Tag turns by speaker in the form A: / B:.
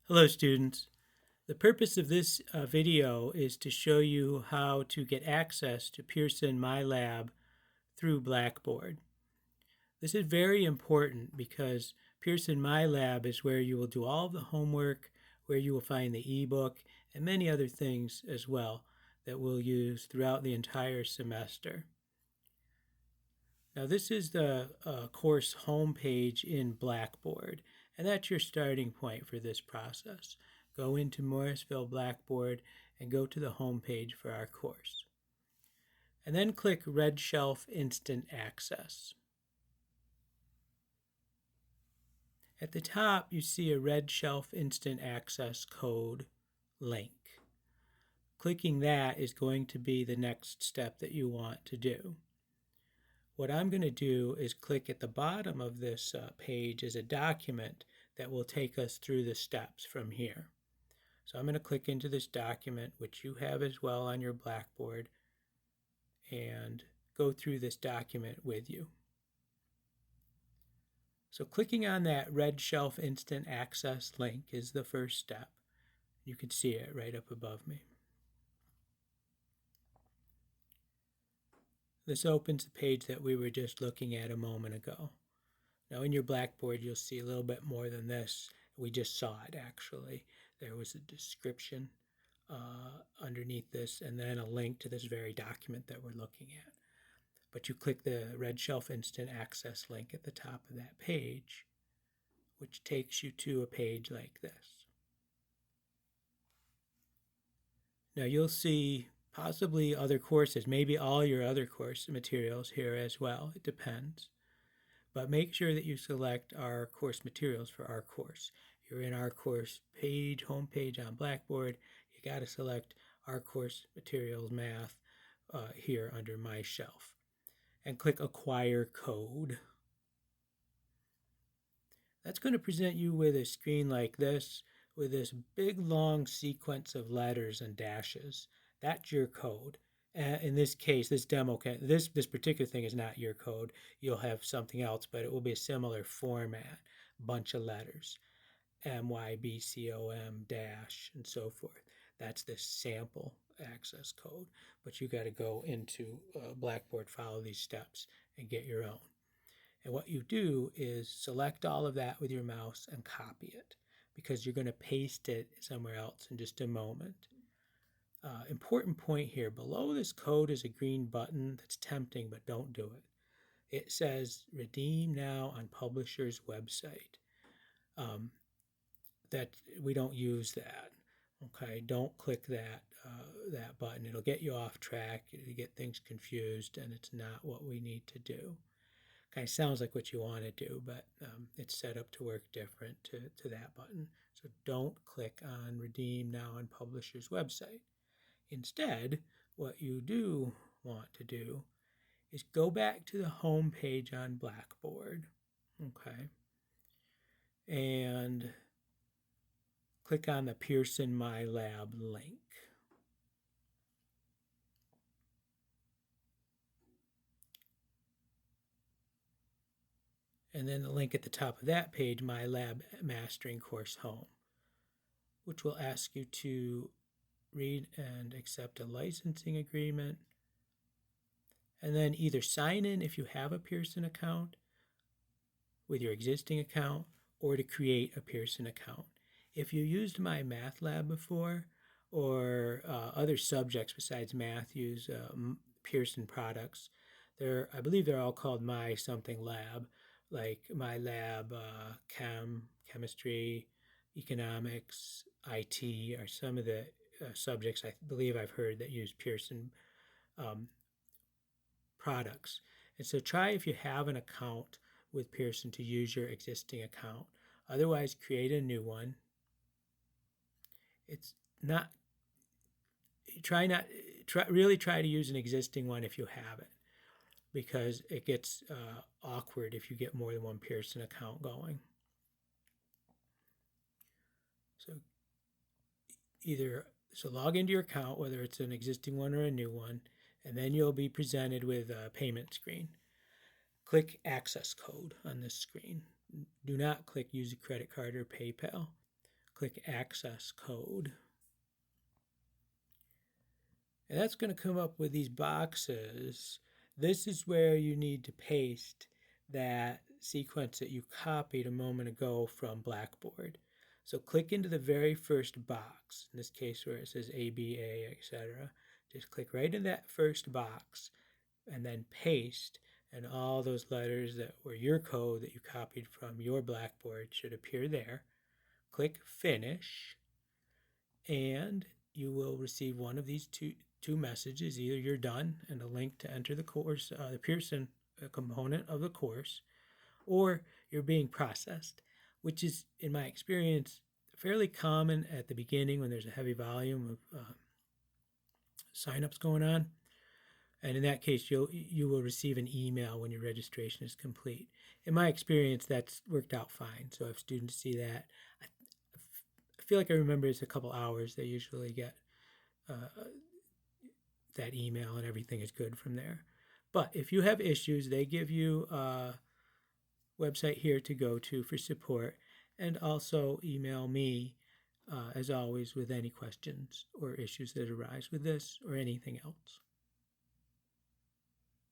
A: Hello students. The purpose of this video is to show you how to get access to Pearson MyLab through Blackboard. This is very important because Pearson MyLab is where you will do all of the homework, where you will find the ebook, and many other things as well that we'll use throughout the entire semester. Now this is the course homepage in Blackboard, and that's your starting point for this process. Go into Morrisville Blackboard and go to the homepage for our course. And then click Redshelf Instant Access. At the top, you see a Redshelf Instant Access code link. Clicking that is going to be the next step that you want to do. What I'm going to do is click at the bottom of this page as a document that will take us through the steps from here. So I'm going to click into this document, which you have as well on your Blackboard, and go through this document with you. So clicking on that Redshelf Instant Access link is the first step. You can see it right up above me. This opens the page that we were just looking at a moment ago. Now in your Blackboard, you'll see a little bit more than this. We just saw it actually. There was a description underneath this and then a link to this very document that we're looking at. But you click the Redshelf Instant Access link at the top of that page, which takes you to a page like this. Now you'll see possibly other courses, maybe all your other course materials here as well. It depends. But make sure that you select our course materials for our course. You're in our course page, homepage on Blackboard. You got to select our course materials math here under My Shelf. And click Acquire Code. That's going to present you with a screen like this, with this big long sequence of letters and dashes. That's your code. In this case, this demo, this particular thing is not your code. You'll have something else, but it will be a similar format, bunch of letters, MYBCOM dash, and so forth. That's the sample access code, but you got to go into Blackboard, follow these steps, and get your own. And what you do is select all of that with your mouse and copy it, because you're going to paste it somewhere else in just a moment. Important point here, below this code is a green button that's tempting, but don't do it. It says redeem now on publisher's website. That we don't use that. Okay, don't click that button. It'll get you off track, you get things confused, and it's not what we need to do. Kind of sounds like what you want to do, but it's set up to work different to that button. So don't click on redeem now on publisher's website. Instead, what you do want to do is go back to the home page on Blackboard, okay, and click on the Pearson MyLab link. And then the link at the top of that page, MyLab Mastering Course Home, which will ask you to read and accept a licensing agreement, and then either sign in if you have a Pearson account with your existing account, or to create a Pearson account. If you used MyMathLab before, or other subjects besides math use Pearson products, I believe they're all called My Something Lab, like MyLab, chemistry, economics, IT are some of the subjects I believe I've heard that use Pearson products. And so try, if you have an account with Pearson, to use your existing account. Otherwise, create a new one. It's not, really try to use an existing one if you have it, because it gets awkward if you get more than one Pearson account going. So log into your account, whether it's an existing one or a new one, and then you'll be presented with a payment screen. Click Access Code on this screen. Do not click Use a Credit Card or PayPal. click Access Code. And that's going to come up with these boxes. This is where you need to paste that sequence that you copied a moment ago from Blackboard. So click into the very first box, in this case where it says ABA, etc. Just click right in that first box and then paste, and all those letters that were your code that you copied from your Blackboard should appear there. Click Finish, and you will receive one of these two messages. Either you're done and a link to enter the course, the Pearson component of the course, or you're being processed, which is, in my experience, fairly common at the beginning when there's a heavy volume of signups going on. And in that case, you will receive an email when your registration is complete. In my experience, that's worked out fine. So if students see that, I feel like I remember it's a couple hours they usually get that email, and everything is good from there. But if you have issues, they give you a website here to go to for support, and also email me, as always, with any questions or issues that arise with this or anything else.